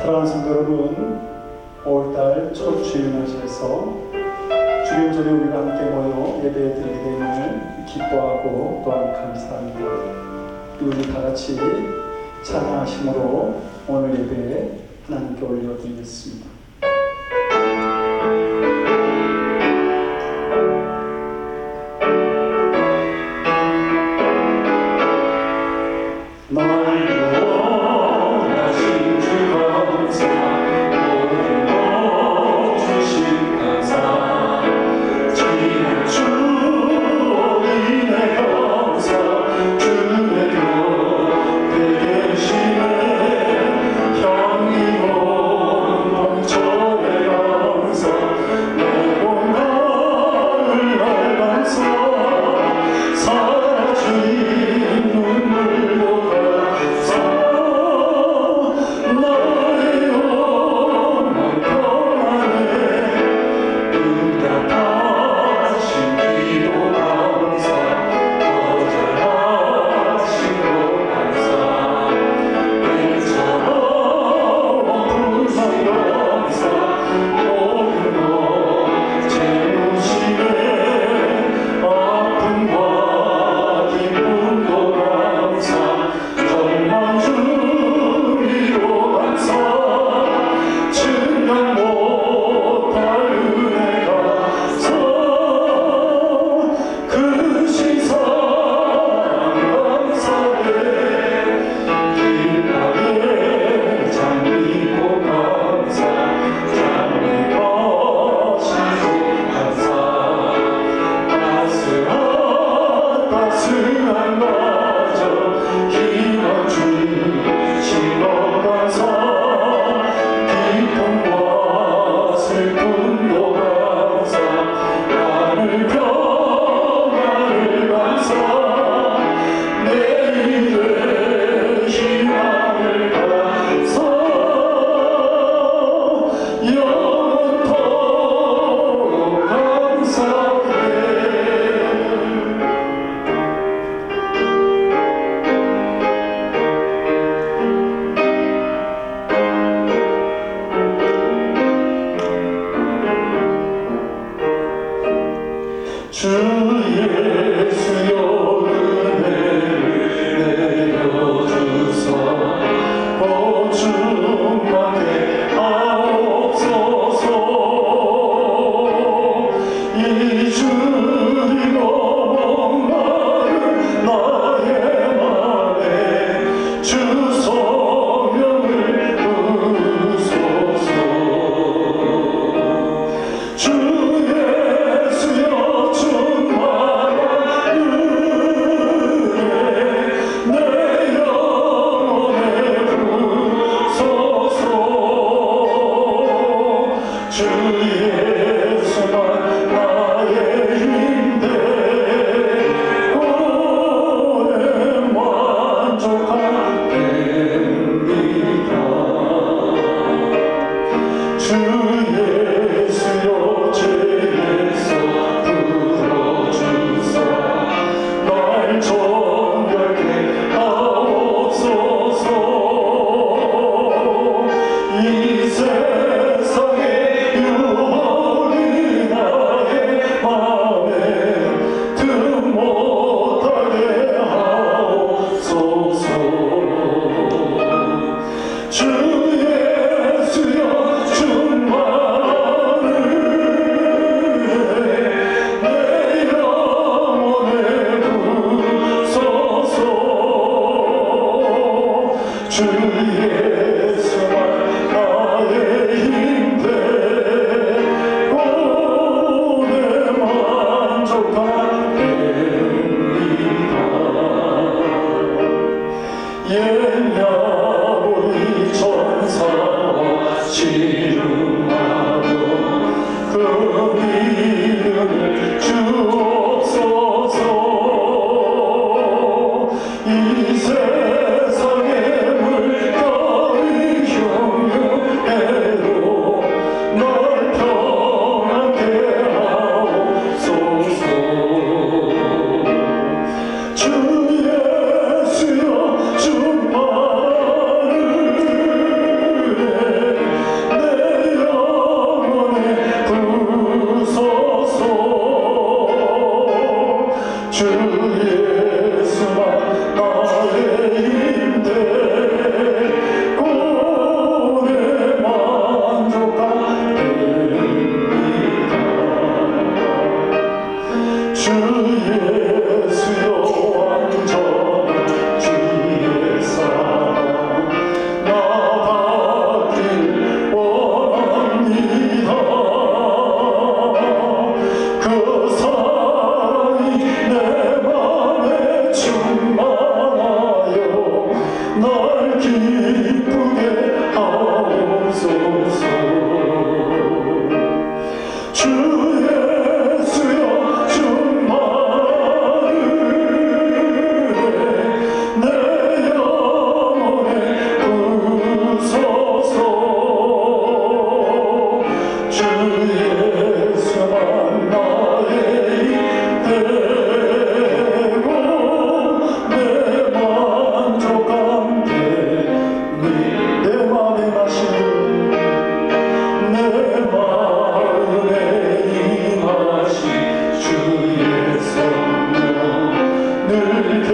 사랑하는 성도 여러분, 5월달 첫 주일날에서 주일절에 우리가 함께 모여 예배 드리게 됨을 기뻐하고 또한 감사합니다. 우리 다 같이 찬양하심으로 오늘 예배에 하나님께 올려드리겠습니다.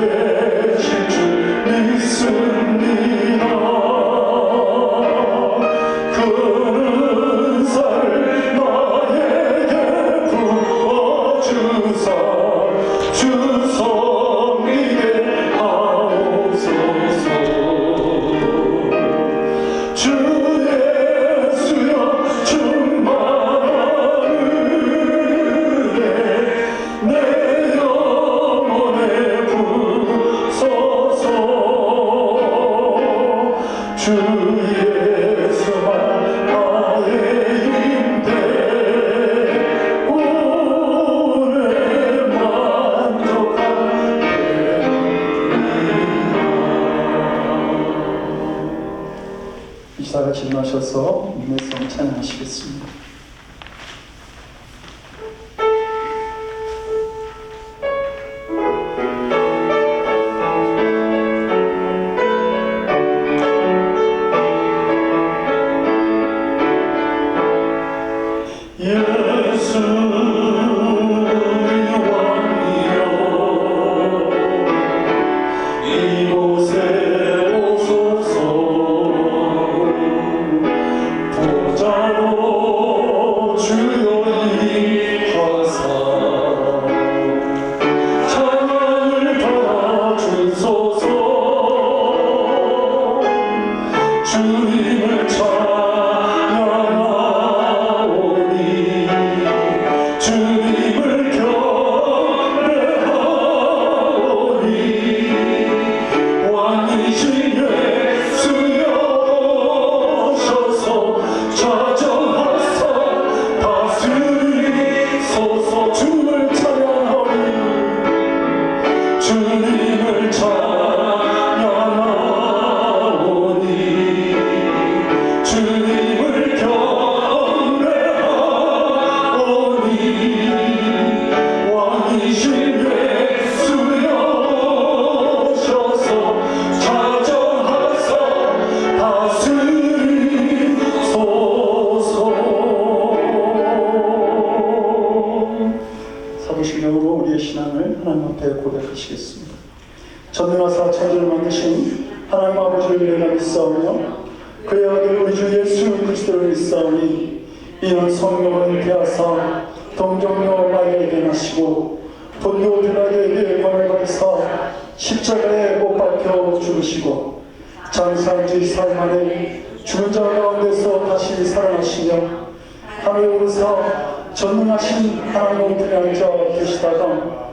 되실 줄 믿습니다. 그 은사를 나에게 부어주사 주 섬기게 하옵소서. 주 예수여 충만한 은혜 내 영혼에 부소서. 주 예수만 나의 힘돼 오늘 만족하게. 이사가 질문하셔서 인내성 찬양하시겠습니다. 예수 우리 왕이여 이곳에 오소서. 보좌로 주여 임하사 찬양을 받아주소서. 주님을 찬양하오니 주님을 경배하오니 왕이신 예수여 오셔서 좌정하사 다스리소서. 주를 찬양하오니 주님을 찬양하오니 주님을 경배하오니 왕이신 예수여 오셔서 좌정하사 다스리소서. 사부신경으로 우리의 신앙을 하나님 앞에 고백하시겠습니다. 전능하사 천지를 만드신 하나님 아버지를 내가 믿사오며 그의 아들 우리 주 예수 그리스도를 믿사오니 이는 성령을 대하사 동정녀 마리아에게 나시고 본교 빌라도에게 영광을 받으사 십자가에 못 박혀 죽으시고 장사한 지 사흘 만에 죽은 자 가운데서 다시 살아나시며 하늘에 오르사 전능하신 하나님 우편에 앉아 계시다가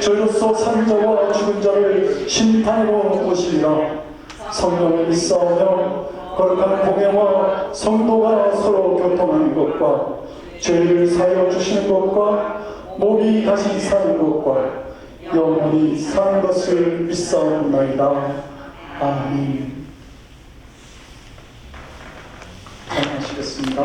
저로서 산 자와 죽은 자를 심판으로 오시리라. 성령을 믿사오며 거룩한 공예와 성도가 서로 교통하는 것과 죄를 사하여 주시는 것과 몸이 다시 사는 것과 영원히 사는 것을 믿사옵나이다. 아멘. 찬양하시겠습니다.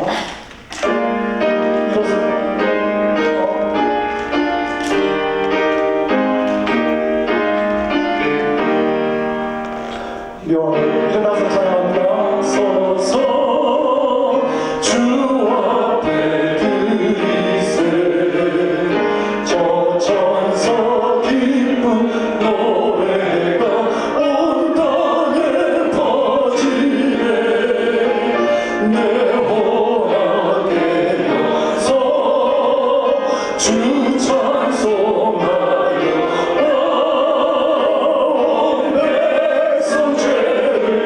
일어나서 찬양합니다. 서서 주 앞에 드리세 저 천사 기쁜 노래가 온 땅에 퍼지네. 내 호랑에 서 주 찬송하여 온 백성 죄를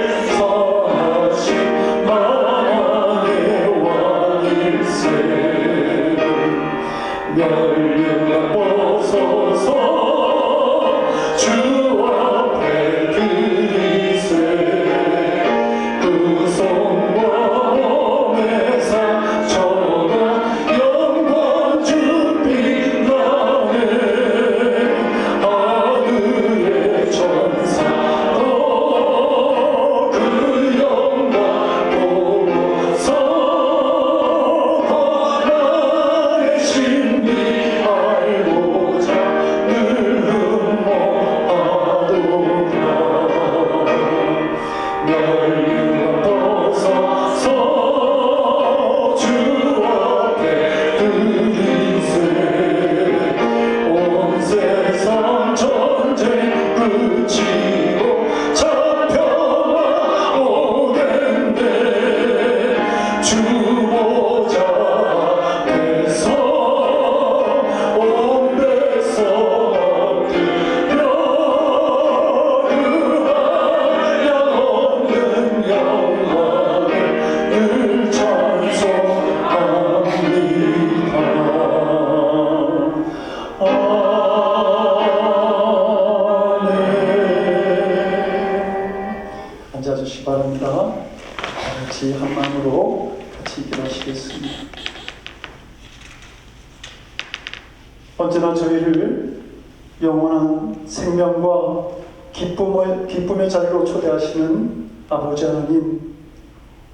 같이 한 마음으로 같이 기도하시겠습니다. 언제나 저희를 영원한 생명과 기쁨의 자리로 초대하시는 아버지 하나님,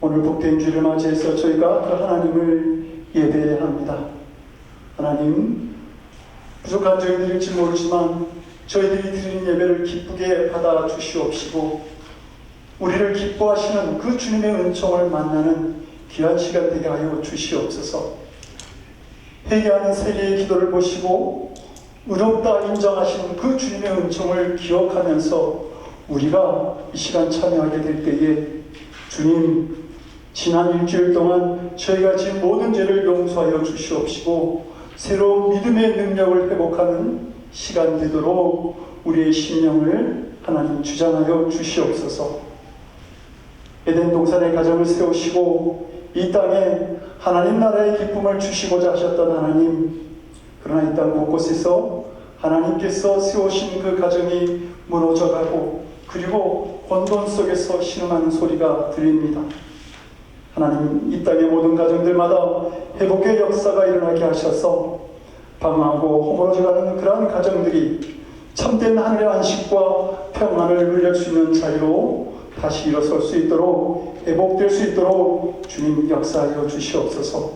오늘 복된 주를 맞이해서 저희가 그 하나님을 예배해야 합니다. 하나님, 부족한 저희들일지 모르지만 저희들이 드리는 예배를 기쁘게 받아 주시옵시고 우리를 기뻐하시는 그 주님의 은총을 만나는 귀한 시간 되게 하여 주시옵소서. 회개하는 세계의 기도를 보시고 의롭다 인정하신 그 주님의 은총을 기억하면서 우리가 이 시간 참여하게 될 때에 주님, 지난 일주일 동안 저희가 지은 모든 죄를 용서하여 주시옵시고 새로운 믿음의 능력을 회복하는 시간 되도록 우리의 심령을 하나님 주장하여 주시옵소서. 에덴 동산의 가정을 세우시고 이 땅에 하나님 나라의 기쁨을 주시고자 하셨던 하나님, 그러나 이 땅 곳곳에서 하나님께서 세우신 그 가정이 무너져가고 그리고 혼돈 속에서 신음하는 소리가 들립니다. 하나님, 이 땅의 모든 가정들마다 회복의 역사가 일어나게 하셔서 방황하고 허물어져가는 그러한 가정들이 참된 하늘의 안식과 평안을 누릴 수 있는 자리로 다시 일어설 수 있도록, 회복될 수 있도록 주님 역사하여 주시옵소서.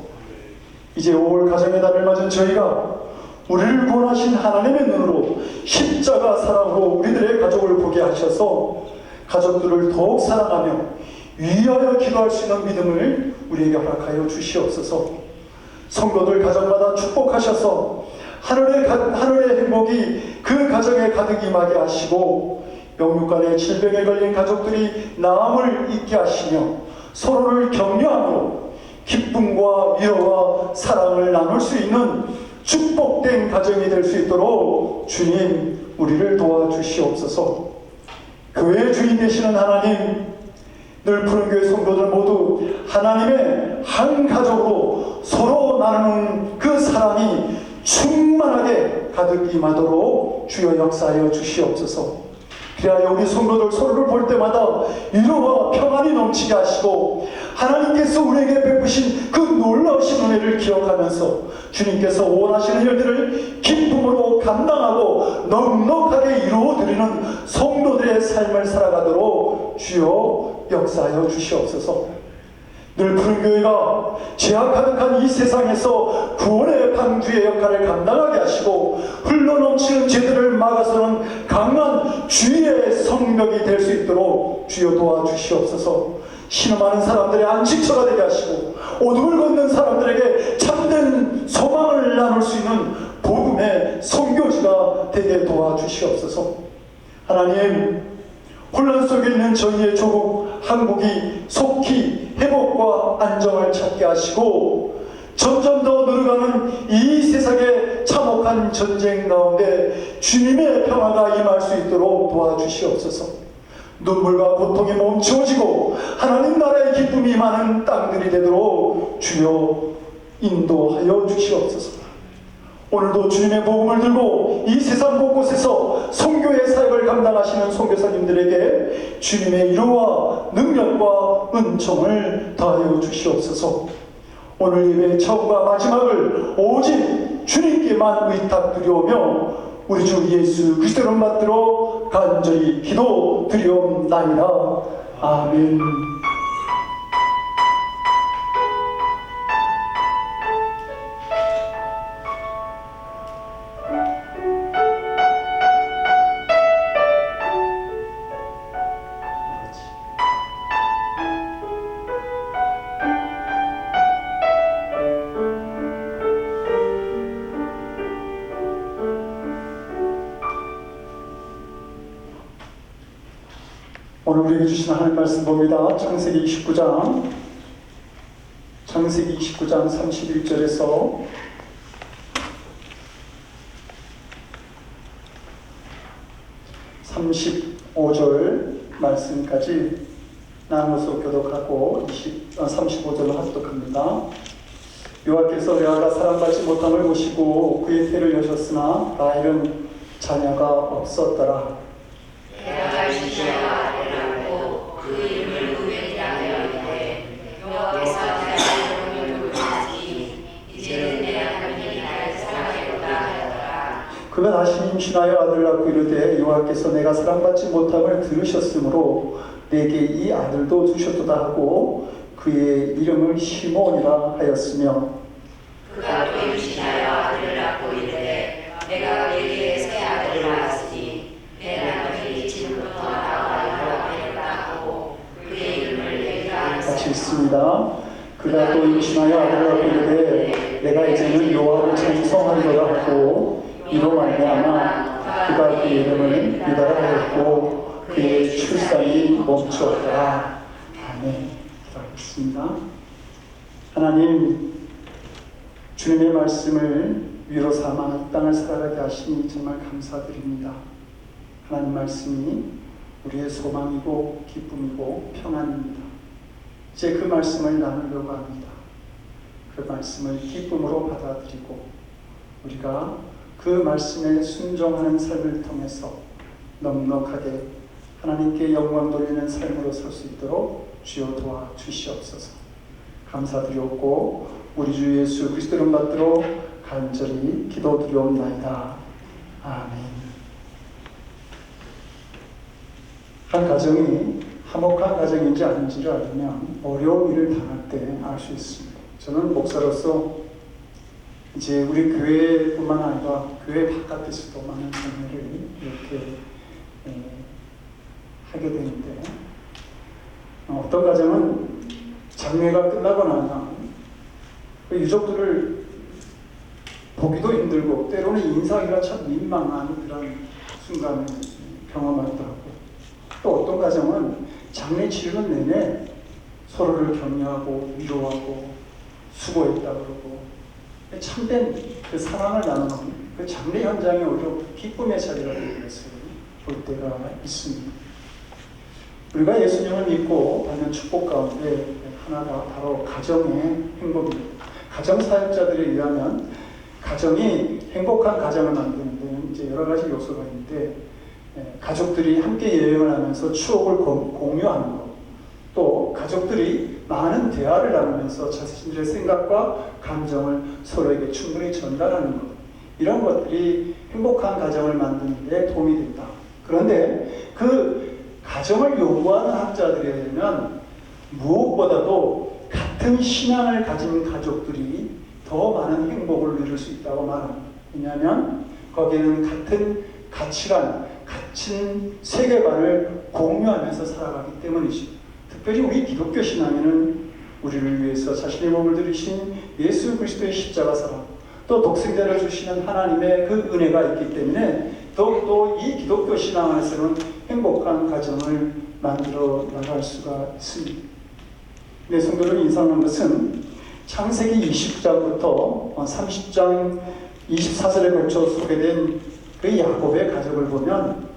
이제 5월 가정의 달을 맞은 저희가 우리를 구원하신 하나님의 눈으로 십자가 사랑으로 우리들의 가족을 보게 하셔서 가족들을 더욱 사랑하며 위하여 기도할 수 있는 믿음을 우리에게 허락하여 주시옵소서. 성도들 가정마다 축복하셔서 하늘의 행복이 그 가정에 가득 임하게 하시고 영육간의 질병에 걸린 가족들이 나음을 잊게 하시며 서로를 격려함으로 기쁨과 위로와 사랑을 나눌 수 있는 축복된 가정이 될 수 있도록 주님, 우리를 도와주시옵소서. 교회의 주인 되시는 하나님, 늘 푸른교회 성도들 모두 하나님의 한 가족으로 서로 나누는 그 사랑이 충만하게 가득 임하도록 주여 역사하여 주시옵소서. 그래야 우리 성도들 서로를 볼 때마다 위로와 평안이 넘치게 하시고 하나님께서 우리에게 베푸신 그 놀라우신 은혜를 기억하면서 주님께서 원하시는 일들을 기쁨으로 감당하고 넉넉하게 이루어드리는 성도들의 삶을 살아가도록 주여 역사하여 주시옵소서. 늘 푸른교회가 죄악 가득한 이 세상에서 구원의 방주의 역할을 감당하게 하시고 흘러넘치는 죄들을 막아서는 강한 주의 성벽이 될 수 있도록 주여 도와주시옵소서. 신음하는 사람들의 안식처가 되게 하시고 어둠을 걷는 사람들에게 참된 소망을 나눌 수 있는 복음의 선교지가 되게 도와주시옵소서. 하나님, 혼란 속에 있는 저희의 조국 한국이 속히 회복과 안정을 찾게 하시고 점점 더 늘어가는 이 세상의 참혹한 전쟁 가운데 주님의 평화가 임할 수 있도록 도와주시옵소서. 눈물과 고통이 멈추어지고 하나님 나라의 기쁨이 임하는 땅들이 되도록 주여 인도하여 주시옵소서. 오늘도 주님의 복음을 들고 이 세상 곳곳에서 선교의 사역을 감당하시는 선교사님들에게 주님의 위로와 능력과 은총을 더하여 주시옵소서. 오늘 예배의 처음과 마지막을 오직 주님께만 의탁드리오며 우리 주 예수 그리스도를 받들어 간절히 기도드리옵나이다. 아멘. 오늘 우리에게 주신 하나님 말씀 봅니다. 창세기 29장 31절에서 35절 말씀까지 나눠서 교독하고 35절로 합독합니다. 여호와께서 레아가 사랑받지 못함을 보시고 그의 태를 여셨으나 라헬은 자녀가 없었더라. 레아가 이제야 아들하고 그 이름을 루벤이라 하였는데 그가 다시 임신하여 아들을 낳고 이르되 여호와께서 내가 사랑받지 못함을 들으셨으므로 내게 이 아들도 주셨도다 하고 그의 이름을 시몬이라 하였으며 그가 또 임신하여 아들을 낳고 이르되 내가 내게 새 아들을 낳았으니 내 남편이 지금부터 나와 연락하였다 하고 그의 이름을 레위라 같이 읽습니다. 그가 또 임신하여 아들을 낳고 이르되 내가 이제는 여호와를 찬송하리로다 하고 이로 말미암아 그가 그의 이름을 유다라 하였고 그의 출산이 멈추었더라. 아멘. 기도하겠습니다. 하나님, 주님의 말씀을 위로 삼아 이 땅을 살아가게 하시니 정말 감사드립니다. 하나님 말씀이 우리의 소망이고 기쁨이고 평안입니다. 이제 그 말씀을 나누려고 합니다. 그 말씀을 기쁨으로 받아들이고 우리가 그 말씀에 순종하는 삶을 통해서 넉넉하게 하나님께 영광 돌리는 삶으로 설 수 있도록 주여 도와주시옵소서. 감사드리옵고 우리 주 예수 그리스도를 받들어 간절히 기도드리옵나이다. 아멘. 한 가정이 화목한 가정인지 아닌지를 알면 어려운 일을 당할 때 알 수 있습니다. 저는 목사로서 이제 우리 교회뿐만 아니라 교회 바깥에서도 많은 장례를 이렇게 하게 되는데 어떤 가정은 장례가 끝나고 나면 그 유족들을 보기도 힘들고 때로는 인사하기가 참 민망한 그런 순간을 경험하기도 하고 또 어떤 가정은 장례 치르는 내내 서로를 격려하고 위로하고 수고했다 그러고 참된 그 사랑을 나누는 그 장례 현장이 오히려 기쁨의 자리가 되는 것을 볼 때가 있습니다. 우리가 예수님을 믿고 받는 축복 가운데 하나가 바로 가정의 행복입니다. 가정사역자들에 의하면 가정이 행복한 가정을 만드는 데는 이제 여러 가지 요소가 있는데 가족들이 함께 여행을 하면서 추억을 공유하는 것, 또 가족들이 많은 대화를 나누면서 자신들의 생각과 감정을 서로에게 충분히 전달하는 것, 이런 것들이 행복한 가정을 만드는 데 도움이 된다. 그런데 그 가정을 연구하는 학자들에 의하면 무엇보다도 같은 신앙을 가진 가족들이 더 많은 행복을 누릴 수 있다고 말합니다. 왜냐하면 거기에는 같은 가치관, 같은 세계관을 공유하면서 살아가기 때문이죠. 특별히 우리 기독교 신앙에는 우리를 위해서 자신의 몸을 들이신 예수 그리스도의 십자가 사랑, 또 독생자를 주시는 하나님의 그 은혜가 있기 때문에 더욱더 이 기독교 신앙 안에서는 행복한 가정을 만들어 나갈 수가 있습니다. 내 성도를 인상한 것은 창세기 20장부터 30장 24절에 걸쳐 소개된 그 야곱의 가족을 보면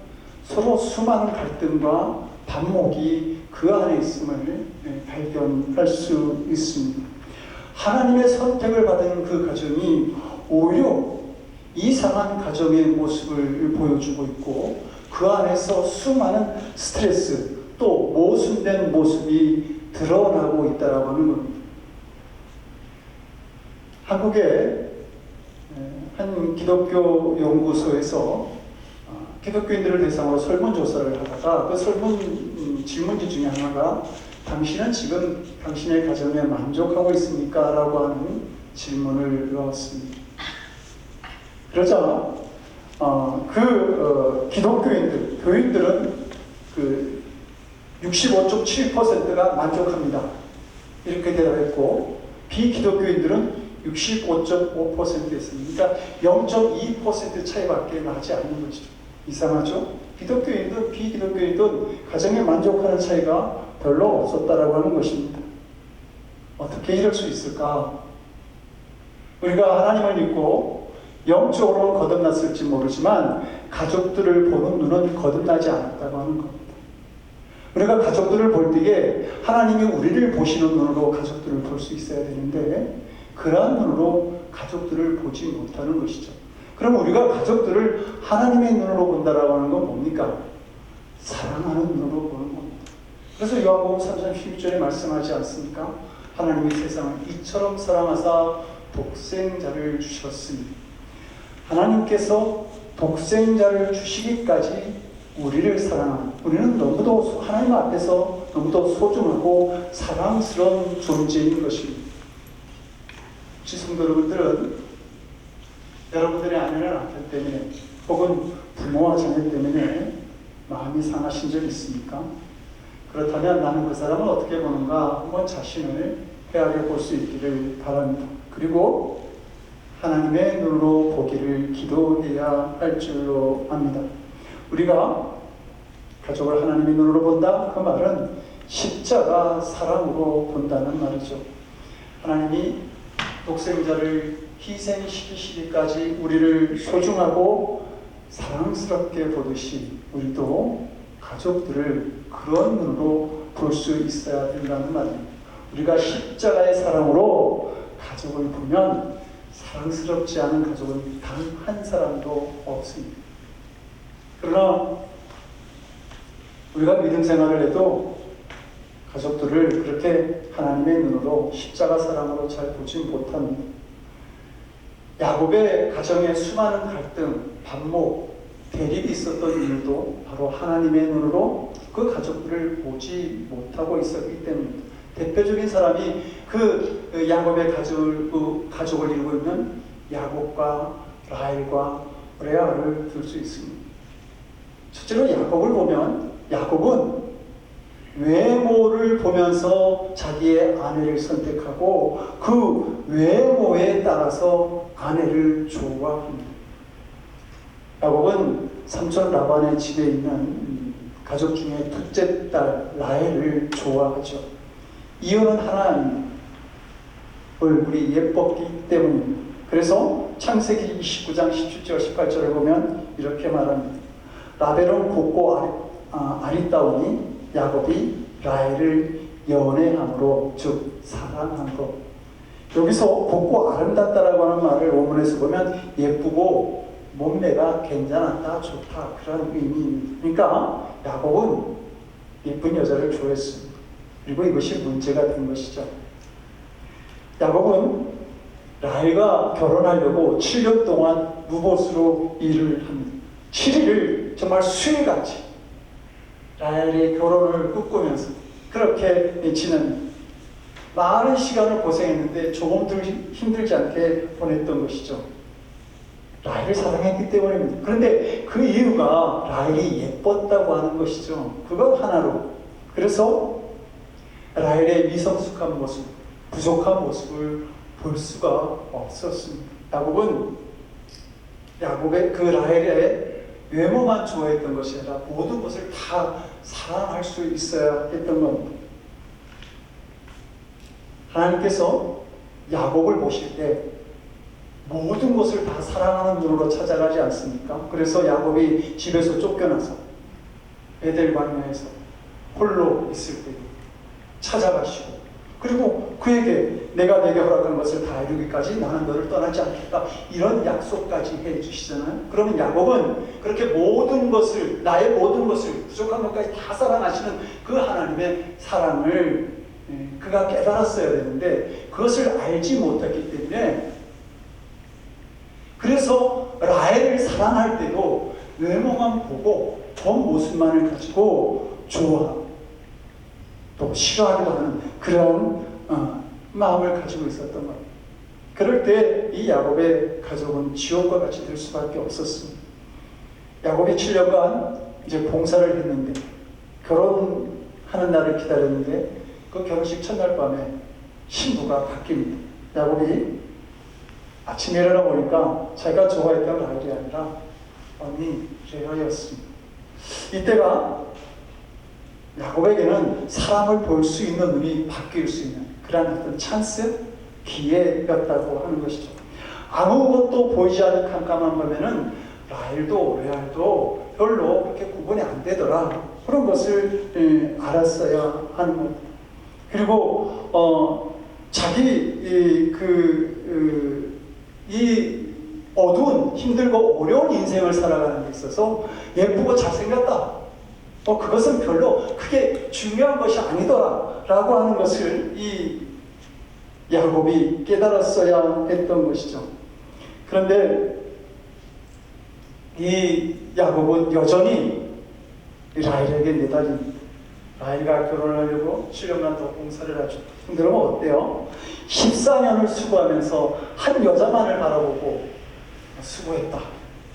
서로 수많은 갈등과 반목이 그 안에 있음을 발견할 수 있습니다. 하나님의 선택을 받은 그 가정이 오히려 이상한 가정의 모습을 보여주고 있고 그 안에서 수많은 스트레스 또 모순된 모습이 드러나고 있다고 하는 겁니다. 한국의 한 기독교 연구소에서 기독교인들을 대상으로 설문조사를 하다가 그 설문 질문지 중에 하나가 당신은 지금 당신의 가정에 만족하고 있습니까? 라고 하는 질문을 넣었습니다. 그러자 기독교인들, 교인들은 그 65.7%가 만족합니다. 이렇게 대답했고 비기독교인들은 65.5%였습니다. 그러니까 0.2% 차이밖에 나지 않는 것이죠. 이상하죠? 기독교인든 비기독교인든 가정에 만족하는 차이가 별로 없었다라고 하는 것입니다. 어떻게 이럴 수 있을까? 우리가 하나님을 믿고 영적으로는 거듭났을지 모르지만 가족들을 보는 눈은 거듭나지 않았다고 하는 겁니다. 우리가 가족들을 볼 때에 하나님이 우리를 보시는 눈으로 가족들을 볼 수 있어야 되는데 그러한 눈으로 가족들을 보지 못하는 것이죠. 그럼 우리가 가족들을 하나님의 눈으로 본다라고 하는 건 뭡니까? 사랑하는 눈으로 보는 겁니다. 그래서 요한복음 3장 12절에 말씀하지 않습니까? 하나님이 세상을 이처럼 사랑하사 독생자를 주셨으니 하나님께서 독생자를 주시기까지 우리를 사랑하는, 우리는 너무도 하나님 앞에서 너무도 소중하고 사랑스러운 존재인 것입니다. 성도 여러분들은 여러분들의 아내나 남편 때문에 혹은 부모와 자녀 때문에 마음이 상하신 적 있습니까? 그렇다면 나는 그 사람을 어떻게 보는가 한번 자신을 헤아려 볼 수 있기를 바랍니다. 그리고 하나님의 눈으로 보기를 기도해야 할 줄로 압니다. 우리가 가족을 하나님의 눈으로 본다? 그 말은 십자가 사랑으로 본다는 말이죠. 하나님이 독생자를 희생시키시기까지 우리를 소중하고 사랑스럽게 보듯이 우리도 가족들을 그런 눈으로 볼 수 있어야 된다는 말입니다. 우리가 십자가의 사랑으로 가족을 보면 사랑스럽지 않은 가족은 단 한 사람도 없습니다. 그러나 우리가 믿음 생활을 해도 가족들을 그렇게 하나님의 눈으로 십자가 사랑으로 잘 보지 못합니다. 야곱의 가정에 수많은 갈등, 반목, 대립이 있었던 이유도 바로 하나님의 눈으로 그 가족들을 보지 못하고 있었기 때문입니다. 대표적인 사람이 그 야곱의 가족을 이루고 있는 야곱과 라헬과 레아를 들 수 있습니다. 첫째로 야곱을 보면 야곱은 외모를 보면서 자기의 아내를 선택하고 그 외모에 따라서 아내를 좋아합니다. 야곱은 삼촌 라반의 집에 있는 가족 중에 둘째 딸 라헬을 좋아하죠. 이유는 하나님을 우리 예뻤기 때문입니다. 그래서 창세기 29장 17절 18절을 보면 이렇게 말합니다. 라벨은 곱고 아리따우니 야곱이 라헬을 연애함으로 즉 사랑함으로. 여기서 곱고 아름답다라고 하는 말을 원문에서 보면 예쁘고 몸매가 괜찮았다, 좋다 그런 의미입니다. 그러니까 야곱은 예쁜 여자를 좋아했습니다. 그리고 이것이 문제가 된 것이죠. 야곱은 라헬과 결혼하려고 7년 동안 무보수로 일을 합니다. 7일을 정말 수일같이 라헬의 결혼을 꿈꾸면서 그렇게 지낸 많은 시간을 고생했는데 조금도 힘들지 않게 보냈던 것이죠. 라헬을 사랑했기 때문입니다. 그런데 그 이유가 라헬이 예뻤다고 하는 것이죠. 그거 하나로. 그래서 라헬의 미성숙한 모습, 부족한 모습을 볼 수가 없었습니다. 야곱의 그 라헬의 외모만 좋아했던 것이 아니라 모든 것을 다 사랑할 수 있어야 했던 겁니다. 하나님께서 야곱을 보실 때 모든 것을 다 사랑하는 눈으로 찾아가지 않습니까? 그래서 야곱이 집에서 쫓겨나서 베델 광야에서 홀로 있을 때 찾아가시고 그리고 그에게 내가 내게 허락한 것을 다 이루기까지 나는 너를 떠나지 않겠다 이런 약속까지 해주시잖아요. 그러면 야곱은 그렇게 모든 것을 나의 모든 것을 부족한 것까지 다 사랑하시는 그 하나님의 사랑을 그가 깨달았어야 되는데 그것을 알지 못했기 때문에 그래서 라헬을 사랑할 때도 외모만 보고 본 모습만을 가지고 좋아하고 또 싫어하기도 하는 그런 마음을 가지고 있었던 겁니다. 그럴 때 이 야곱의 가족은 지옥과 같이 될 수밖에 없었습니다. 야곱이 7년간 이제 봉사를 했는데 결혼하는 날을 기다렸는데 그 결혼식 첫날 밤에 신부가 바뀝니다. 야곱이 아침에 일어나 보니까 자기가 좋아했던 라헬이 아니라 언니 레아였습니다. 이때가 야곱에게는 사람을 볼 수 있는 눈이 바뀔 수 있는 그런 어떤 찬스, 기회였다고 하는 것이죠. 아무것도 보이지 않는 캄캄한 밤에는 라헬도 레아도 별로 그렇게 구분이 안 되더라. 그런 것을 알았어야 하는 것. 그리고 자기 이 어두운 힘들고 어려운 인생을 살아가는 데 있어서 예쁘고 잘생겼다. 그것은 별로 크게 중요한 것이 아니더라 라고 하는 것을 이 야곱이 깨달았어야 했던 것이죠. 그런데 이 야곱은 여전히 라헬에게 매달립니다. 라헬과 결혼하려고 7년간 더 공사를 하죠. 그러면 어때요? 14년을 수고하면서 한 여자만을 바라보고 수고했다.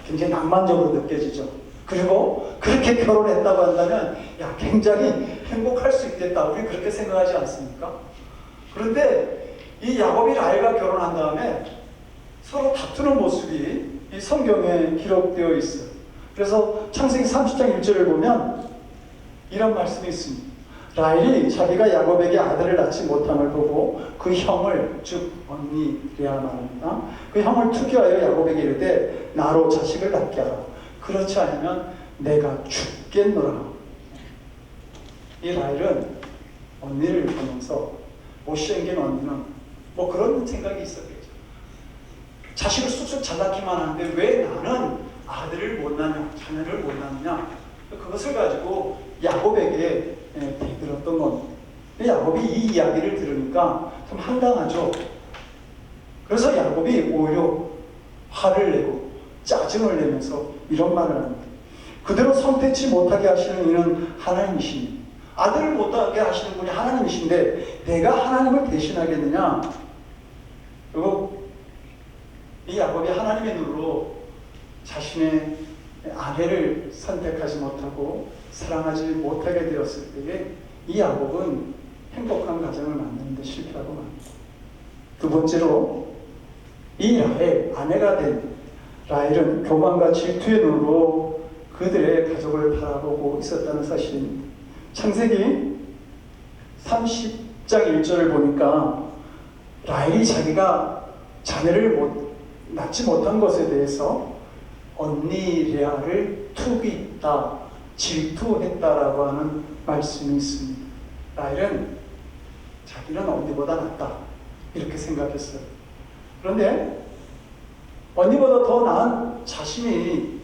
굉장히 낭만적으로 느껴지죠. 그리고 그렇게 결혼했다고 한다면 야, 굉장히 행복할 수 있겠다. 우리 그렇게 생각하지 않습니까? 그런데 이 야곱이 라헬과 결혼한 다음에 서로 다투는 모습이 이 성경에 기록되어 있어요. 그래서 창세기 30장 1절을 보면 이런 말씀이 있습니다. 라헬이 자기가 야곱에게 아들을 낳지 못함을 보고 그 형을, 즉 언니 레아 말합니다. 그 형을 투기하여 야곱에게 이르되 나로 자식을 낳게 하라. 그렇지 않으면 내가 죽겠노라. 이 라헬은 언니를 보면서 못생긴 언니는 뭐 그런 생각이 있었겠죠. 자식을 쑥쑥 잘 낳기만 하는데 왜 나는 아들을 못 낳냐, 자녀를 못 낳느냐. 그것을 가지고 야곱에게 대들었던 겁니다. 야곱이 이 이야기를 들으니까 좀 황당하죠. 그래서 야곱이 오히려 화를 내고 짜증을 내면서 이런 말을 합니다. 그대로 선택지 못하게 하시는 이는 하나님이시니 아들을 못하게 하시는 분이 하나님이신데 내가 하나님을 대신하겠느냐. 그리고 이 야곱이 하나님의 눈으로 자신의 아내를 선택하지 못하고 사랑하지 못하게 되었을 때에 이 야곱은 행복한 가정을 만드는 데 실패하고 맙니다. 두 번째로 이 라헬, 아내가 된 라헬은 교만과 질투의 눈으로 그들의 가족을 바라보고 있었다는 사실입니다. 창세기 30장 1절을 보니까 라헬이 자기가 자녀를 낳지 못한 것에 대해서 언니 레아를 투기했다, 질투했다라고 하는 말씀이 있습니다. 라헬은 자기는 언니보다 낫다 이렇게 생각했어요. 그런데 언니보다 더 나은 자신이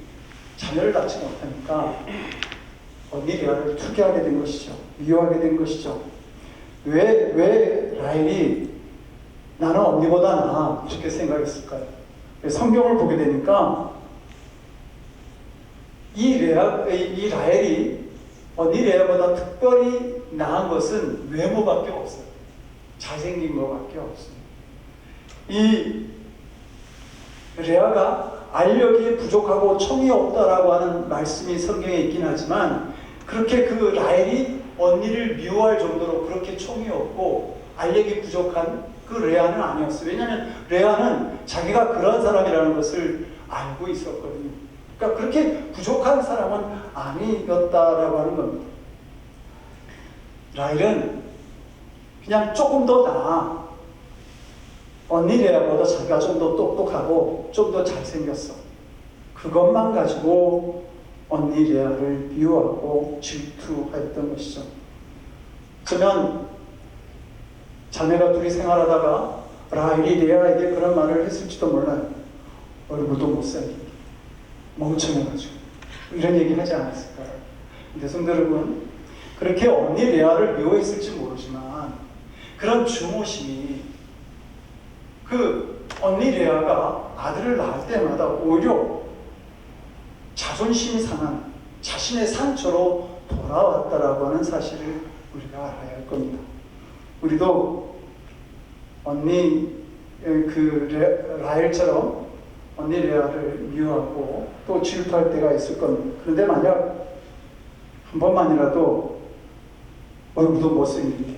자녀를 낳지 못하니까 언니 레아를 투기하게 된 것이죠. 미워하게 된 것이죠. 왜 라헬이 나는 언니보다 나아 이렇게 생각했을까요? 성경을 보게 되니까 이 라헬이 언니 레아보다 특별히 나은 것은 외모밖에 없어요. 잘생긴 것밖에 없어요. 이 레아가 알력이 부족하고 청이 없다라고 하는 말씀이 성경에 있긴 하지만 그렇게 그 라헬이 언니를 미워할 정도로 그렇게 청이 없고 알력이 부족한 그 레아는 아니었어요. 왜냐하면 레아는 자기가 그런 사람이라는 것을 알고 있었거든요. 그러니까 그렇게 부족한 사람은 아니었다라고 하는 겁니다. 라헬은 그냥 조금 더 나아. 언니 레아보다 자기가 좀 더 똑똑하고 좀 더 잘생겼어. 그것만 가지고 언니 레아를 미워하고 질투했던 것이죠. 그러면 자매가 둘이 생활하다가 라헬이 레아에게 그런 말을 했을지도 몰라요. 얼굴도 못생기게 멍청해가지고 이런 얘기 하지 않았을까요? 근데 성도 여러분, 그렇게 언니 레아를 미워했을지 모르지만 그런 주모심이 그 언니 레아가 아들을 낳을 때마다 오히려 자존심이 상한 자신의 상처로 돌아왔다라고 하는 사실을 우리가 알아야 할 겁니다. 우리도 언니 라헬처럼 언니 레아를 미워하고 또 질투할 때가 있을 겁니다. 그런데 만약 한 번만이라도 얼굴도 못생긴 게,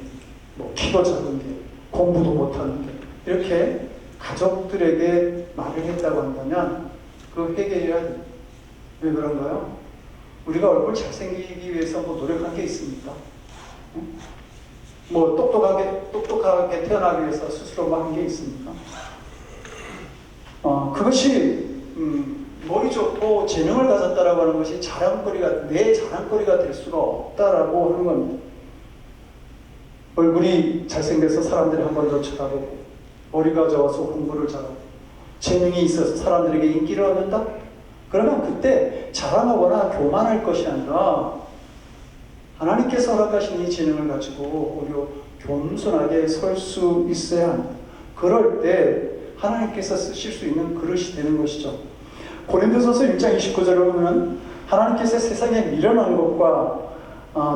뭐 키도 작은 게, 공부도 못하는 게 이렇게 가족들에게 말을 했다고 한다면 그거 회개해야 돼요. 왜 그런가요? 우리가 얼굴 잘생기기 위해서 뭐 노력한 게 있습니까? 뭐 똑똑하게 태어나기 위해서 스스로 뭐 한 게 있습니까? 그것이 머리 좋고 재능을 가졌다라고 하는 것이 내 자랑거리가 될 수가 없다라고 하는 겁니다. 얼굴이 잘생겨서 사람들이 한 번 더 쳐다보고 머리가 좋아서 공부를 잘하고 재능이 있어서 사람들에게 인기를 얻는다? 그러면 그때 자랑하거나 교만할 것이 아니라 하나님께서 허락하신 이 재능을 가지고 오히려 겸손하게 설 수 있어야 합니다. 그럴 때 하나님께서 쓰실 수 있는 그릇이 되는 것이죠. 고린도전서 1장 29절을 보면 하나님께서 세상에 미련한 것과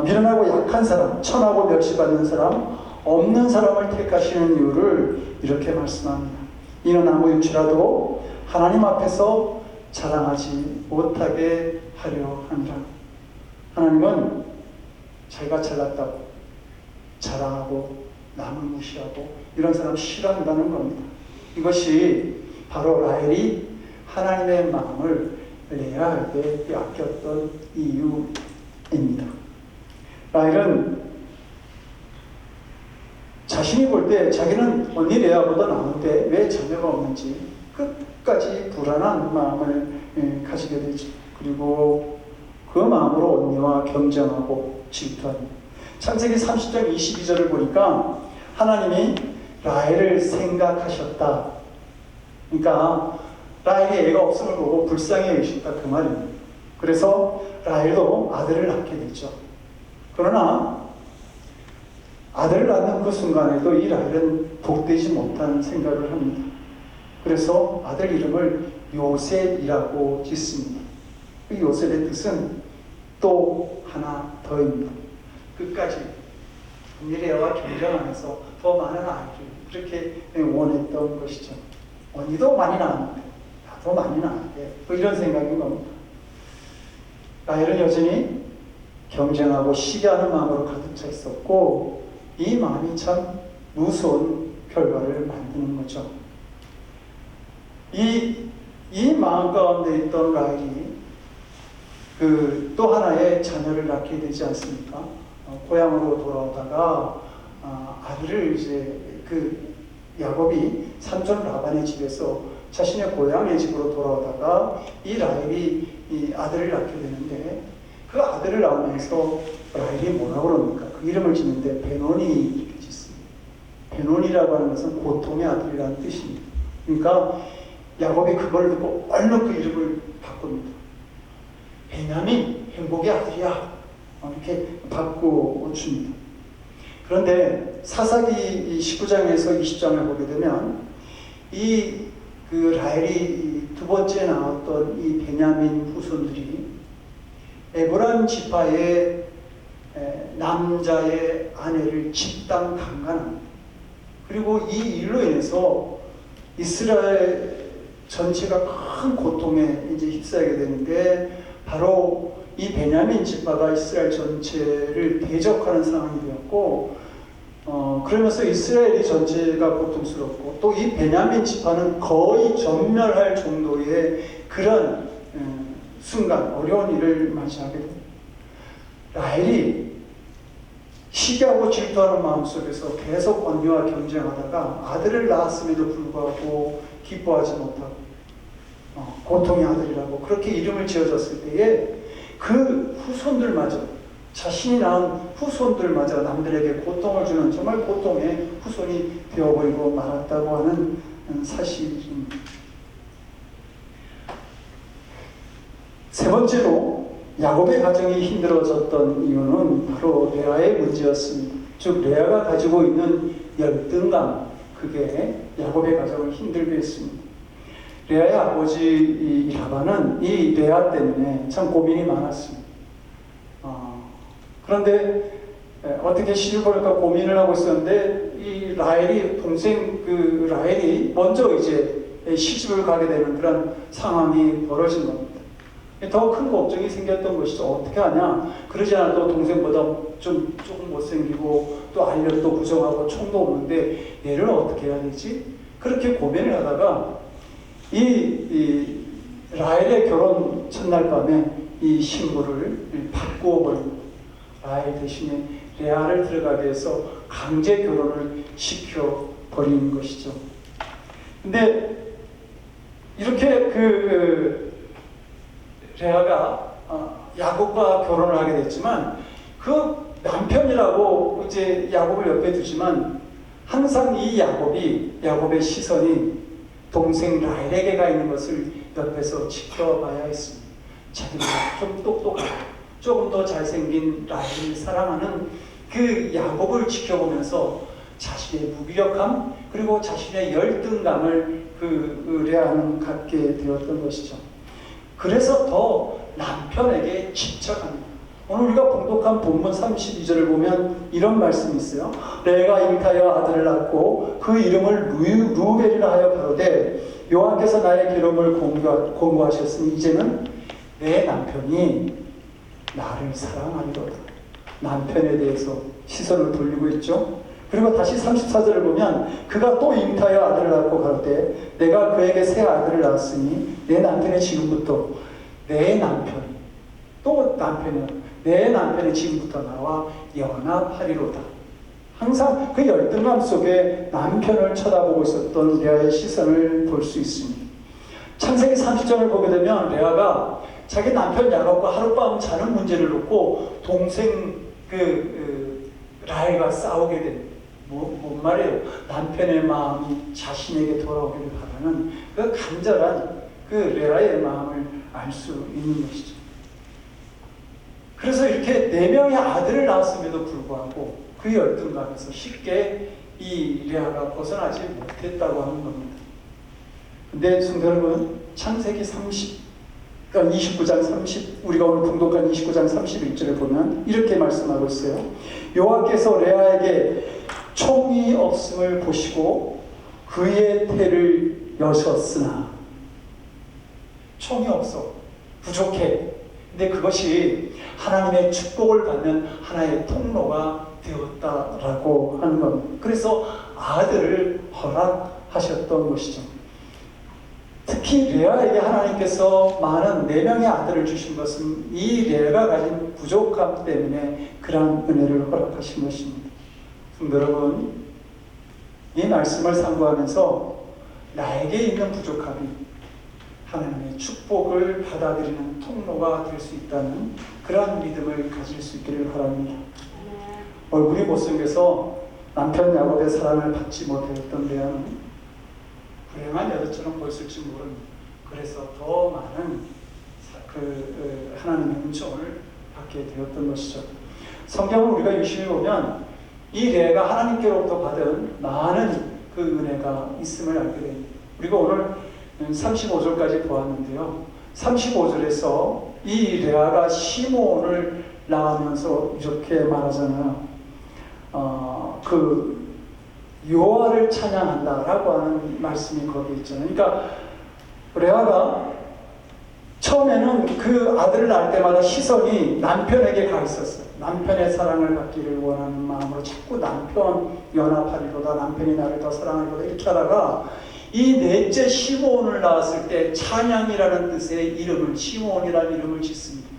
미련하고 약한 사람, 천하고 멸시받는 사람, 없는 사람을 택하시는 이유를 이렇게 말씀합니다. 이는 아무 육체라도 하나님 앞에서 자랑하지 못하게 하려 하니라. 하나님은 자기가 잘났다고 자랑하고 남을 무시하고 이런 사람 싫어한다는 겁니다. 이것이 바로 라헬이 하나님의 마음을 레아에게 아꼈던 이유입니다. 라헬은 자신이 볼 때 자기는 언니 레아보다 나은데 왜 자녀가 없는지 끝까지 불안한 마음을 가지게 되죠. 그리고 그 마음으로 언니와 경쟁하고 질투합니다. 창세기 30장 22절을 보니까 하나님이 라헬을 생각하셨다. 그러니까 라헬이 애가 없음을 보고 불쌍히 여기셨다 그 말입니다. 그래서 라헬도 아들을 낳게 되죠. 그러나 아들을 낳는 그 순간에도 이 라헬은 복되지 못한 생각을 합니다. 그래서 아들 이름을 요셉이라고 짓습니다. 그 요셉의 뜻은 또 하나 더입니다. 끝까지 언니레아와 경쟁하면서 더 많은 아이를 그렇게 원했던 것이죠. 언니도 많이 낳았는데 나도 많이 낳았는데 뭐 이런 생각인 겁니다. 라헬은 여전히 경쟁하고 시기하는 마음으로 가득 차 있었고 이 마음이 참 무서운 결과를 만드는 거죠. 이 마음 가운데 있던 라헬이 또 하나의 자녀를 낳게 되지 않습니까? 고향으로 돌아오다가 아들을 이제 야곱이 삼촌 라반의 집에서 자신의 고향의 집으로 돌아오다가 이 라헬이 이 아들을 낳게 되는데 그 아들을 낳으면서 라헬이 뭐라고 그럽니까? 그 이름을 짓는데 베노니 이렇게 짓습니다. 베노니라고 하는 것은 고통의 아들이라는 뜻입니다. 그러니까 야곱이 그걸 듣고 얼른 그 이름을 바꿉니다. 베냐민, 행복의 아들이야. 이렇게 바꿔줍니다. 그런데 사사기 19장에서 20장을 보게 되면 그 라헬이 두 번째 나왔던 이 베냐민 후손들이 에브라임 지파의 남자의 아내를 집단 강간합니다. 그리고 이 일로 인해서 이스라엘 전체가 큰 고통에 이제 휩싸이게 되는데 바로 이 베냐민 지파가 이스라엘 전체를 대적하는 상황이 되었고 그러면서 이스라엘이 전체가 고통스럽고 또 이 베냐민 지파는 거의 전멸할 정도의 그런 순간 어려운 일을 맞이하게 됩니다. 라헬이 시기하고 질투하는 마음속에서 계속 언니와 경쟁하다가 아들을 낳았음에도 불구하고 기뻐하지 못하고 고통의 아들이라고 그렇게 이름을 지어졌을 때에 그 후손들마저 자신이 낳은 후손들마저 남들에게 고통을 주는 정말 고통의 후손이 되어버리고 말았다고 하는 사실입니다. 세 번째로 야곱의 가정이 힘들어졌던 이유는 바로 레아의 문제였습니다. 즉 레아가 가지고 있는 열등감, 그게 야곱의 가정을 힘들게 했습니다. 레아의 아버지 라반은 이 레아 때문에 참 고민이 많았습니다. 그런데 어떻게 시를 보니까 고민을 하고 있었는데 이 라헬이 동생 라헬이 먼저 이제 시집을 가게 되는 그런 상황이 벌어진 겁니다. 더 큰 걱정이 생겼던 것이죠. 어떻게 하냐? 그러지 않아도 동생보다 조금 못생기고 또 알력도 부정하고 총도 없는데 얘를 어떻게 해야 되지? 그렇게 고민을 하다가 이 라헬의 결혼 첫날 밤에 이 신부를 바꾸어 버립니다. 라헬 대신에 레아를 들어가게 해서 강제 결혼을 시켜 버리는 것이죠. 근데 이렇게 레아가 야곱과 결혼을 하게 됐지만 그 남편이라고 이제 야곱을 옆에 두지만 항상 이 야곱의 시선이 동생 라헬에게 가 있는 것을 옆에서 지켜봐야 했습니다. 자기보다 좀 똑똑하고 조금 더 잘생긴 라헬을 사랑하는 그 야곱을 지켜보면서 자신의 무기력함 그리고 자신의 열등감을 레아는 갖게 되었던 것이죠. 그래서 더 남편에게 집착합니다. 오늘 우리가 봉독한 본문 32절을 보면 이런 말씀이 있어요. 레아가 잉타하여 아들을 낳고 그 이름을 루벨이라 하여 가로되 여호와께서 나의 기름을 공고하셨으니 이제는 내 남편이 나를 사랑하리로다. 남편에 대해서 시선을 돌리고 있죠. 그리고 다시 34절을 보면 그가 또 잉타하여 아들을 낳고 가로되 내가 그에게 새 아들을 낳았으니 내 남편이 지금부터 내 남편이 또 남편이요 내 남편이 지금부터 나와 연합하리로다. 항상 그 열등감 속에 남편을 쳐다보고 있었던 레아의 시선을 볼 수 있습니다. 창세기 30장을 보게 되면 레아가 자기 남편 야곱과 하룻밤 자는 문제를 놓고 동생 라헬과 싸우게 됩니다. 뭔 말이에요? 남편의 마음이 자신에게 돌아오기를 바라는 그 간절한 그 레아의 마음을 알 수 있는 것이죠. 그래서 이렇게 4명의 아들을 낳았음에도 불구하고 그 열등감에서 쉽게 이 레아가 벗어나지 못했다고 하는 겁니다. 근데 성도 여러분, 창세기 29장 30, 우리가 오늘 공독한 29장 31절을 보면 이렇게 말씀하고 있어요. 여호와께서 레아에게 총이 없음을 보시고 그의 태를 여셨으나 총이 없어. 부족해. 근데 그것이 하나님의 축복을 받는 하나의 통로가 되었다라고 하는 겁니다. 그래서 아들을 허락하셨던 것이죠. 특히 레아에게 하나님께서 많은 4명의 아들을 주신 것은 이 레아가 가진 부족함 때문에 그러한 은혜를 허락하신 것입니다. 여러분, 이 말씀을 상고하면서 나에게 있는 부족함이 하나님의 축복을 받아들이는 통로가 될 수 있다는 그러한 믿음을 가질 수 있기를 바랍니다. 얼굴이 못생겨서 남편 야곱의 사랑을 받지 못했던 레아는 불행한 여자처럼 보였을지 모릅니다. 그래서 더 많은 하나님의 은총을 받게 되었던 것이죠. 성경을 우리가 유심히 보면 이 레아가 하나님께로부터 받은 많은 그 은혜가 있음을 알게 됩니다. 우리가 오늘 35절까지 보았는데요. 35절에서 이 레아가 시므온을 낳으면서 이렇게 말하잖아요. 여호와를 찬양한다라고 하는 말씀이 거기 있잖아요. 그러니까 레아가 처음에는 그 아들을 낳을 때마다 시선이 남편에게 가 있었어요. 남편의 사랑을 받기를 원하는 마음으로 자꾸 남편 연합하리로다, 남편이 나를 더 사랑하리로다 이렇게 하다가 이 넷째 시므온을 낳았을 때 찬양이라는 뜻의 이름을, 시므온이라는 이름을 짓습니다.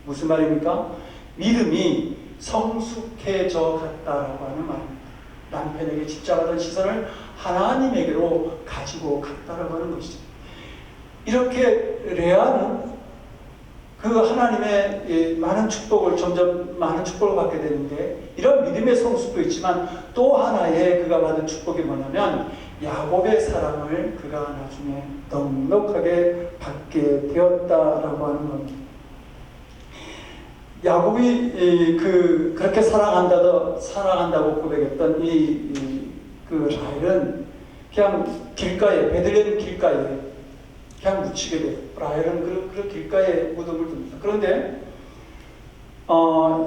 무슨 말입니까? 믿음이 성숙해져 갔다라고 하는 말입니다. 남편에게 집착하던 시선을 하나님에게로 가지고 갔다라고 하는 것이죠. 이렇게 레아는 그 하나님의 많은 축복을 점점 많은 축복을 받게 되는데, 이런 믿음의 성숙도 있지만 또 하나의 그가 받은 축복이 뭐냐면 야곱의 사랑을 그가 나중에 넉넉하게 받게 되었다라고 하는 겁니다. 야곱이 그렇게 사랑한다고 고백했던 그 라헬은 그냥 길가에, 베들레헴 길가에 그냥 묻히게 돼요. 라헬은 그 길가에 무덤을 둡니다. 그런데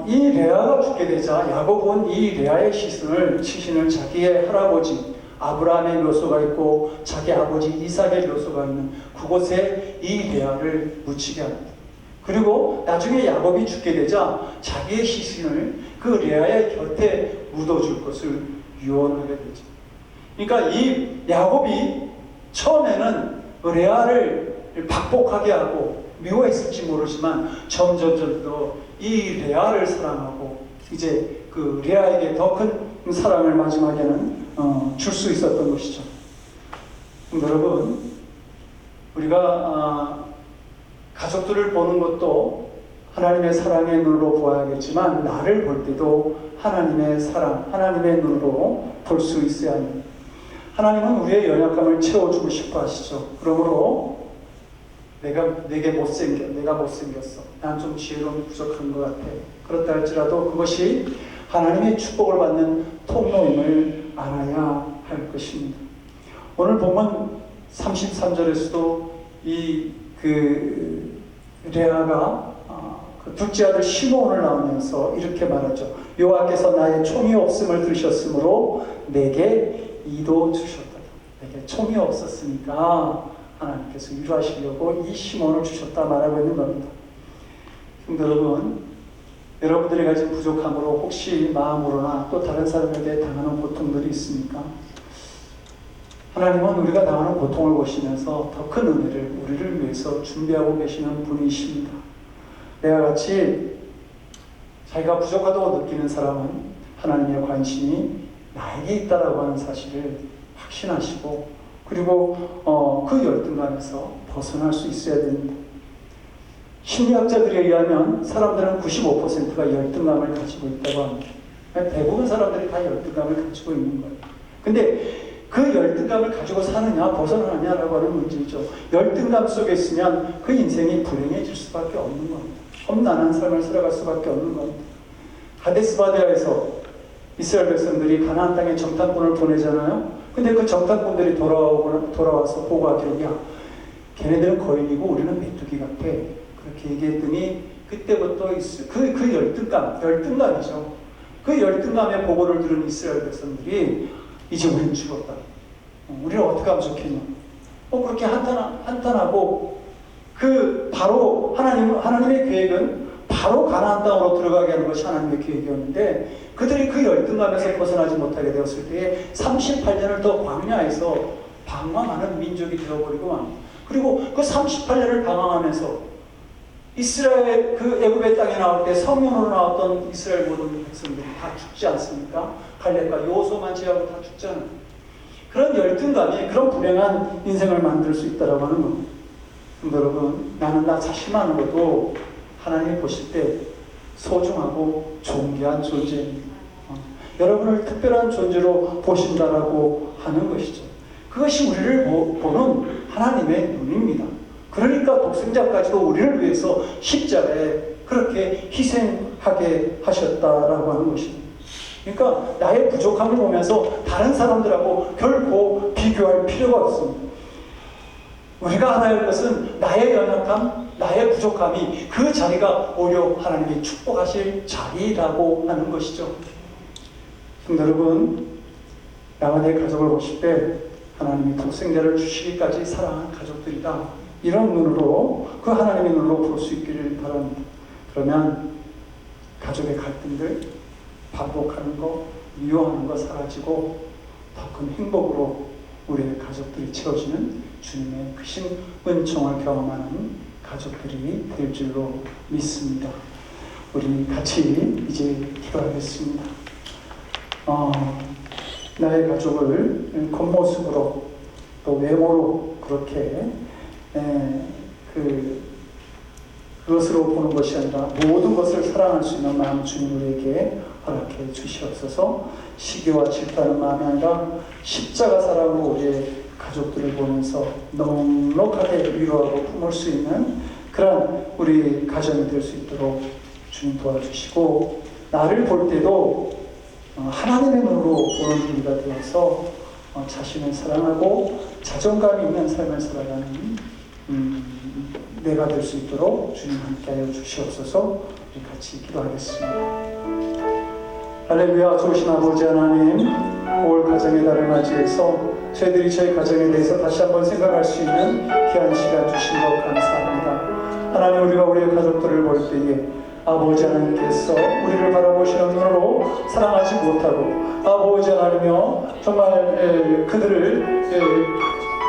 이 레아가 죽게 되자 야곱은 이 레아의 시신을 자기의 할아버지 아브라함의 묘소가 있고 자기 아버지 이삭의 묘소가 있는 그곳에 이 레아를 묻히게 합니다. 그리고 나중에 야곱이 죽게 되자 자기의 시신을 그 레아의 곁에 묻어줄 것을 유언하게 되죠. 그러니까 이 야곱이 처음에는 레아를 박복하게 하고 미워했을지 모르지만 점점 더 이 레아를 사랑하고 이제 그 레아에게 더 큰 사랑을 마지막에는 줄 수 있었던 것이죠. 여러분, 우리가 가족들을 보는 것도 하나님의 사랑의 눈으로 보아야겠지만 나를 볼 때도 하나님의 사랑, 하나님의 눈으로 볼 수 있어야 합니다. 하나님은 우리의 연약함을 채워주고 싶어 하시죠. 그러므로 내가 못생겼어. 난 좀 지혜로움이 부족한 것 같아. 그렇다 할지라도 그것이 하나님의 축복을 받는 통로임을 알아야 할 것입니다. 오늘 보면 33절에서도 레아가 그 둘째 아들 시므온을 낳으면서 이렇게 말하죠. 여호와께서 나의 총이 없음을 들으셨으므로 내게 이도 주셨다. 내게 총이 없었으니까 하나님께서 위로하시려고 이 시므온을 주셨다 말하고 있는 겁니다. 성도 여러분, 여러분들이 가진 부족함으로 혹시 마음으로나 또 다른 사람에게 당하는 고통들이 있습니까? 하나님은 우리가 당하는 고통을 보시면서 더 큰 은혜를 우리를 위해서 준비하고 계시는 분이십니다. 내가 같이 자기가 부족하다고 느끼는 사람은 하나님의 관심이 나에게 있다라고 하는 사실을 확신하시고 그리고 그 열등감에서 벗어날 수 있어야 됩니다. 심리학자들에 의하면 사람들은 95%가 열등감을 가지고 있다고 합니다. 대부분 사람들이 다 열등감을 가지고 있는 거예요. 근데 그 열등감을 가지고 사느냐 벗어나느냐라고 하는 문제죠. 열등감 속에 있으면 그 인생이 불행해질 수밖에 없는 겁니다. 험난한 삶을 살아갈 수밖에 없는 겁니다. 가데스바네아에서 이스라엘 백성들이 가나안 땅에 정탐꾼을 보내잖아요. 근데 그 정탐꾼들이 돌아와서 보고하기로 야 걔네들은 거인이고 우리는 메뚜기 같아. 그렇게 얘기했더니 그때부터 그 열등감이죠. 그 열등감의 보고를 들은 이스라엘 백성들이 이제 우리는 죽었다. 우리는 어떻게 하면 좋겠냐. 그렇게 한탄하고 바로 하나님의 계획은 바로 가나안 땅으로 들어가게 하는 것이 하나님의 계획이었는데 그들이 그 열등감에서 벗어나지 못하게 되었을 때에 38년을 더 광야에서 방황하는 민족이 되어버리고 맙니다. 그리고 그 38년을 방황하면서 이스라엘 그 애굽의 땅에 나올 때 성문으로 나왔던 이스라엘 모든 백성들이 다 죽지 않습니까? 갈렙과 여호수아만 제하고 다 죽잖아요. 그런 열등감이 그런 불행한 인생을 만들 수 있다라고 하는 겁니다. 여러분, 나는 나 자신만으로도 하나님이 보실 때 소중하고 존귀한 존재입니다. 여러분을 특별한 존재로 보신다라고 하는 것이죠. 그것이 우리를 보는 하나님의 눈입니다. 그러니까 독생자까지도 우리를 위해서 십자가에 그렇게 희생하게 하셨다라고 하는 것입니다. 그러니까 나의 부족함을 보면서 다른 사람들하고 결코 비교할 필요가 없습니다. 우리가 알아야 할 것은 나의 연약함, 나의 부족함이 그 자리가 오히려 하나님이 축복하실 자리라고 하는 것이죠. 성도 여러분, 나와 내 가족을 보실 때 하나님이 독생자를 주시기까지 사랑한 가족들이다. 이런 눈으로 그 하나님의 눈으로 볼 수 있기를 바랍니다. 그러면 가족의 갈등들, 반복하는 거, 미워하는 거 사라지고 더 큰 행복으로 우리의 가족들이 채워지는 주님의 크신 은총을 경험하는 가족들이 될 줄로 믿습니다. 우리 같이 이제 기도하겠습니다. 나의 가족을 겉모습으로 또 외모로 그렇게 그것으로 보는 것이 아니라 모든 것을 사랑할 수 있는 마음 주님 우리에게 허락해 주시옵소서. 시기와 질투하는 마음이 아니라 십자가 사랑으로 우리의 가족들을 보면서 넉넉하게 위로하고 품을 수 있는 그런 우리 가정이 될 수 있도록 주님 도와주시고, 나를 볼 때도 하나님의 눈으로 보는 우리가 되어서 자신을 사랑하고 자존감이 있는 삶을 살아가는 내가 될 수 있도록 주님 함께하여 주시옵소서. 우리 같이 기도하겠습니다. 할렐루야. 좋으신 아버지 하나님, 올 가정의 달을 맞이해서 저희들이 저희 가정에 대해서 다시 한번 생각할 수 있는 귀한 시간 주신 것 감사합니다. 하나님, 우리가 우리의 가족들을 볼 때에 아버지 하나님께서 우리를 바라보시는 눈으로 사랑하지 못하고 아버지 하나님이여 정말 그들을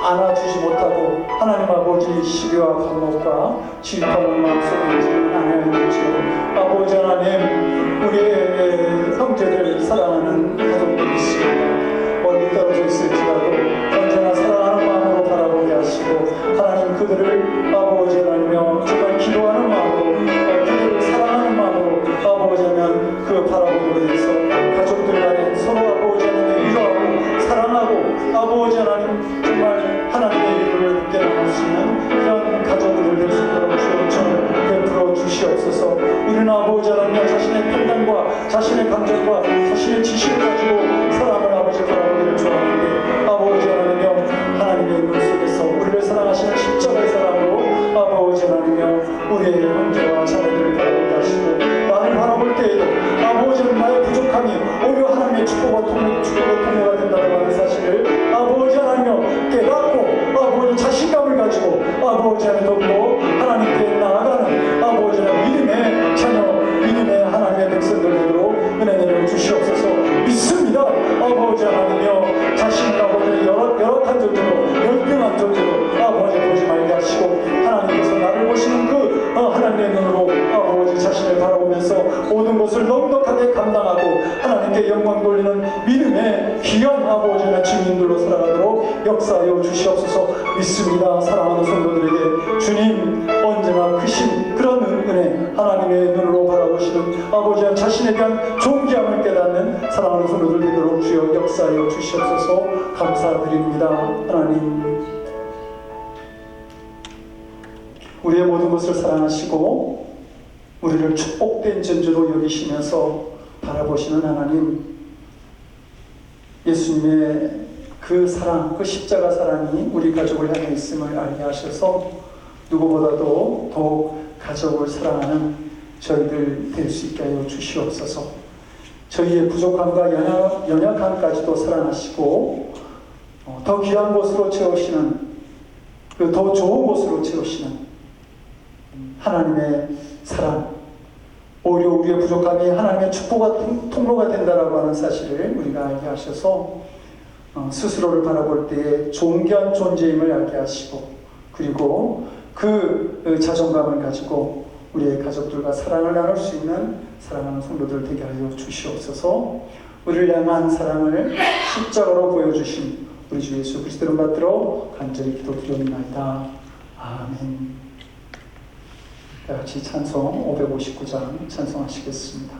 안아주지 못하고 하나님 아버지 시기와 감옥과 질투하는 마음속에 있지는 않아야겠지요. 아버지 하나님, 우리의 형제들 사랑하는 가족들이 있습니다. 멀리 떨어져 있을지라도 언제나 사랑하는 마음으로 바라보게 하시고 하나님 그들을 아버지 하나님이여 정말 기도하는 마음으로 그들을 사랑하는 마음으로 아버지 하면 그 바라보고 해서 가족들 간에 서로 아버지 하나님 위로하고 사랑하고 아버지 하나님 정말 하나님의 이름을 높게 나갈 수 있는 그런 가족들을 될 수 있도록 주의 은총을 베풀어 주시옵소서. 우리는 아버지 하나님 자신의 판단과 자신의 감정과 자신의 지식을 가지고 사람을 아버지 바라보기를 좋아하는데 아버지 하나님이여 하나님의 눈 속에서 우리를 사랑하시는 십자가의 사랑으로 아버지 하나님이여 우리의 축복의 통로가 된다고 하는 사실을 아버지 하나님여 깨닫고 아버지 자신감을 가지고 아버지 하나님 더욱더 하나님께 나아가는 아버지 하나님 믿음의 자녀 믿음의 하나님의 백성들 되도록 은혜를 주시옵소서. 믿습니다. 아버지 하나님여 자신의 아버지 열악한 존재로 열등한 존재로 아버지 보지 말게 하시고 하나님께서 나를 보시는 그 하나님의 눈으로 아버지 자신을 바라보면서 모든 것을 넉넉하게 감당하고 하나님께 영광 돌리는 믿음의 귀한 아버지의 주님들로 살아가도록 역사하여 주시옵소서. 믿습니다. 사랑하는 성도들에게 주님 언제나 크신 그런 은혜 하나님의 눈으로 바라보시는 아버지와 자신에 대한 존귀함을 깨닫는 사랑하는 성도들 되도록 주여 역사하여 주시옵소서. 감사드립니다. 하나님 우리의 모든 것을 사랑하시고 우리를 축복된 존재로 여기시면서 바라보시는 하나님, 예수님의 그 사랑, 그 십자가 사랑이 우리 가족을 향해 있음을 알게 하셔서 누구보다도 더욱 가족을 사랑하는 저희들 될 수 있게 하여 주시옵소서. 저희의 부족함과 연약함까지도 사랑하시고 더 귀한 곳으로 채우시는 그 더 좋은 곳으로 채우시는 하나님의 사랑, 오히려 우리의 부족함이 하나님의 축복과 통로가 된다라고 하는 사실을 우리가 알게 하셔서 스스로를 바라볼 때에 존귀한 존재임을 알게 하시고 그리고 그 자존감을 가지고 우리의 가족들과 사랑을 나눌 수 있는 사랑하는 성도들 되게 하여 주시옵소서. 우리를 향한 사랑을 십자가로 보여주신 우리 주 예수 그리스도를 받들어 간절히 기도드립니다. 아멘. 다 같이 찬송 559장 찬송하시겠습니다.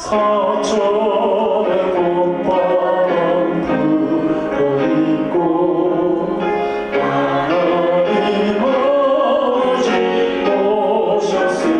서쪽의 봄바람 불어있고 하나님 아버지 오셨으니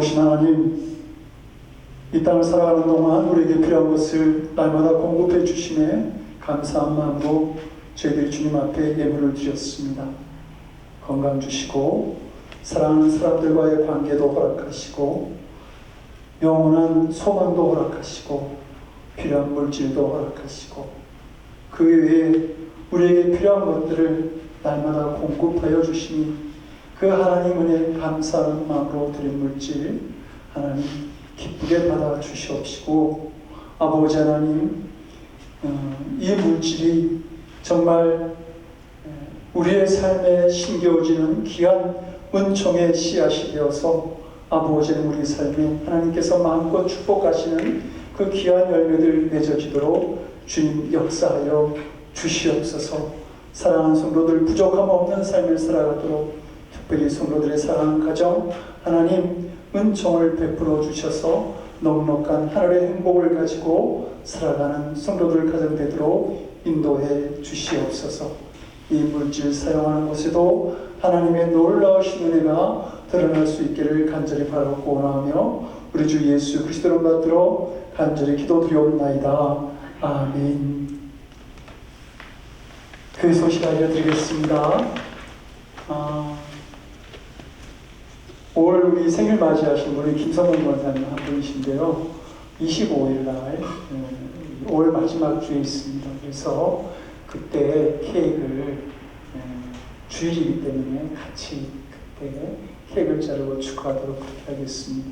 좋으신 하나님, 이 땅을 살아가는 동안 우리에게 필요한 것을 날마다 공급해 주심에 감사한 마음으로 저희들이 주님 앞에 예물을 드렸습니다. 건강 주시고 사랑하는 사람들과의 관계도 허락하시고 영원한 소망도 허락하시고 필요한 물질도 허락하시고 그 외에 우리에게 필요한 것들을 날마다 공급하여 주시니 그 하나님 은혜 감사한 마음으로 드린 물질 하나님 기쁘게 받아 주시옵시고 아버지 하나님, 이 물질이 정말 우리의 삶에 심겨지는 귀한 은총의 씨앗이 되어서 아버지는 우리 삶에 하나님께서 마음껏 축복하시는 그 귀한 열매들 맺어지도록 주님 역사하여 주시옵소서. 사랑하는 성도들 부족함 없는 삶을 살아가도록 특별히 성도들의 사랑하는 가정 하나님 은총을 베풀어 주셔서 넉넉한 하늘의 행복을 가지고 살아가는 성도들 가정 되도록 인도해 주시옵소서. 이 물질 사용하는 곳에도 하나님의 놀라우신 은혜가 드러날 수 있기를 간절히 바라고 원하며 우리 주 예수 그리스도를 받들어 간절히 기도드리옵나이다. 아멘. 그 소식 알려드리겠습니다. 5월 우리 생일 맞이하신 분이 김성원 권사님 한 분이신데요. 25일 날 5월 마지막 주에 있습니다. 그래서 그때 케이크를 주일이기 때문에 같이 그때 케이크를 자르고 축하하도록 그렇게 하겠습니다.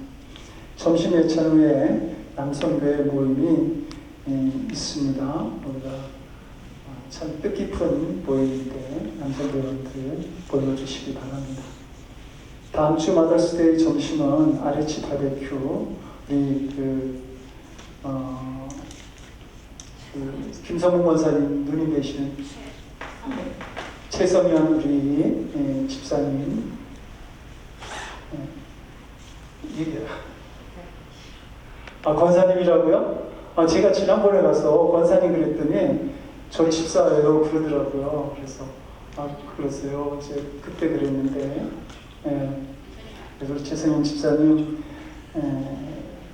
점심 예찬 후에 남성교회 모임이 있습니다. 우리가 참 뜻깊은 모임인데 남성교회들 보여주시기 바랍니다. 다음 주 마더스데이 점심은 아레치 바베큐 우리 김성문 권사님 누님 되시는 최성현 우리 집사님 권사님이라고요? 제가 지난번에 가서 권사님 그랬더니 저 집사예요 그러더라고요. 그래서 그러세요. 이제 그때 그랬는데 그래서 최성현 집사님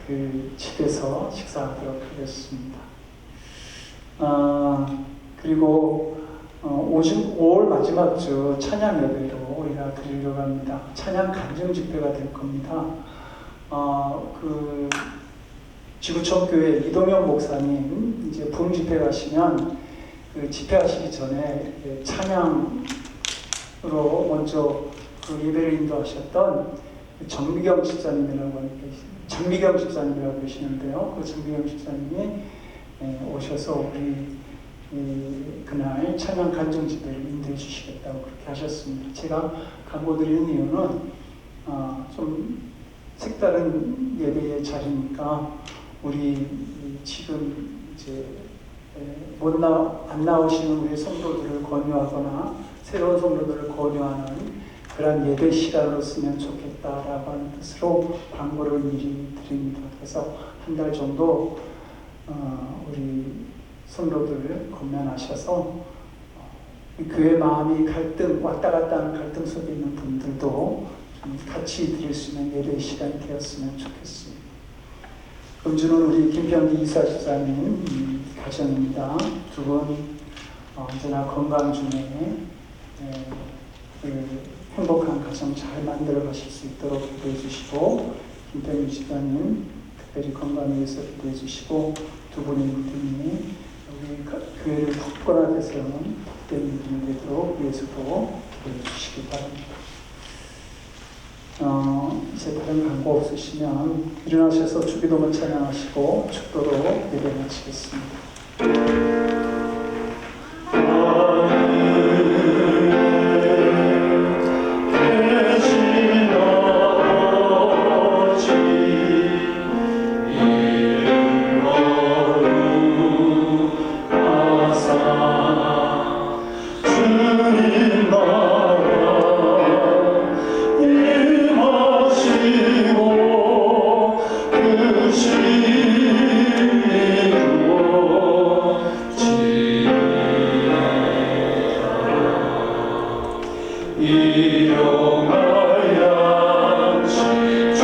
그 집에서 식사하도록 하겠습니다. 그리고 5월 마지막 주 찬양 예배로 우리가 드리려고 합니다. 찬양 간증 집회가 될 겁니다. 그 지구촌 교회 이동영 목사님 이제 부흥 집회 가시면 그 집회하시기 전에 찬양으로 먼저 그 예배를 인도하셨던 정미경 집사님이라고 계시는데요. 그 정미경 집사님이 오셔서 우리 그날 찬양 간증 집회를 인도해 주시겠다고 그렇게 하셨습니다. 제가 강조드리는 이유는 좀 색다른 예배의 자리니까 우리 지금 이제 안 나오시는 우리 성도들을 권유하거나 새로운 성도들을 권유하는 그런 예배 시간으로 쓰면 좋겠다라고 하는 뜻으로 광고를 미리 드립니다. 그래서 한 달 정도 우리 성도들 건면하셔서 교회 마음이 왔다 갔다 하는 갈등 속에 있는 분들도 같이 드릴 수 있는 예배 시간이 되었으면 좋겠습니다. 음주는 우리 김평기 이사집사님 가정입니다. 두 분 언제나 건강 중에 행복한 가정 잘 만들어 가실 수 있도록 기도해 주시고 김평기 집사님 특별히 건강을 위해서 기도해 주시고 두 분의 믿음이 우리 교회를 굳건하게 세우는 복된 믿음이 되도록 위해서도 기도해 주시기 바랍니다. 이제 다른 광고 없으시면 일어나셔서 주기도문 찬양하시고 축도로 예배 마치겠습니다. 일용할 양식 주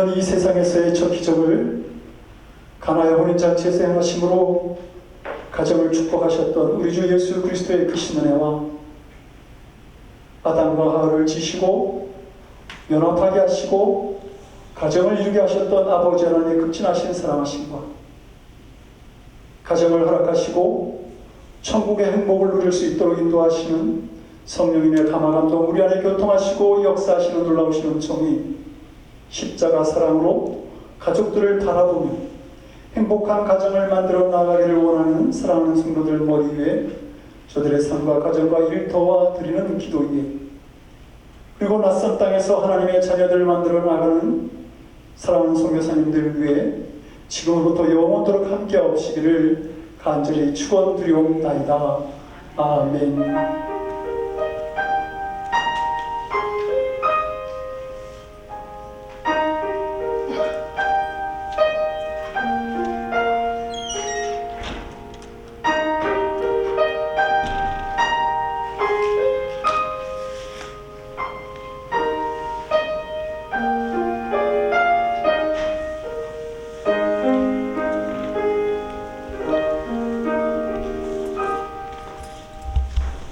주님은 이 세상에서의 첫 기적을 가나의 혼인잔치에서 행하심으로 가정을 축복하셨던 우리 주 예수 그리스도의 크신 은혜와 아담과 하와를 지시고 연합하게 하시고 가정을 이루게 하셨던 아버지 하나님의 극진하신 사랑하심과 가정을 허락하시고 천국의 행복을 누릴 수 있도록 인도하시는 성령님의 감화감동 우리 안에 교통하시고 역사하시는 놀라우신 은총이 십자가 사랑으로 가족들을 바라보며 행복한 가정을 만들어 나가기를 원하는 사랑하는 성도들 머리 위에 저들의 삶과 가정과 일터와 드리는 기도에 그리고 낯선 땅에서 하나님의 자녀들을 만들어 나가는 사랑하는 선교사님들 위해 지금부터 영원토록 함께 하시기를 간절히 축원드리옵나이다. 아멘.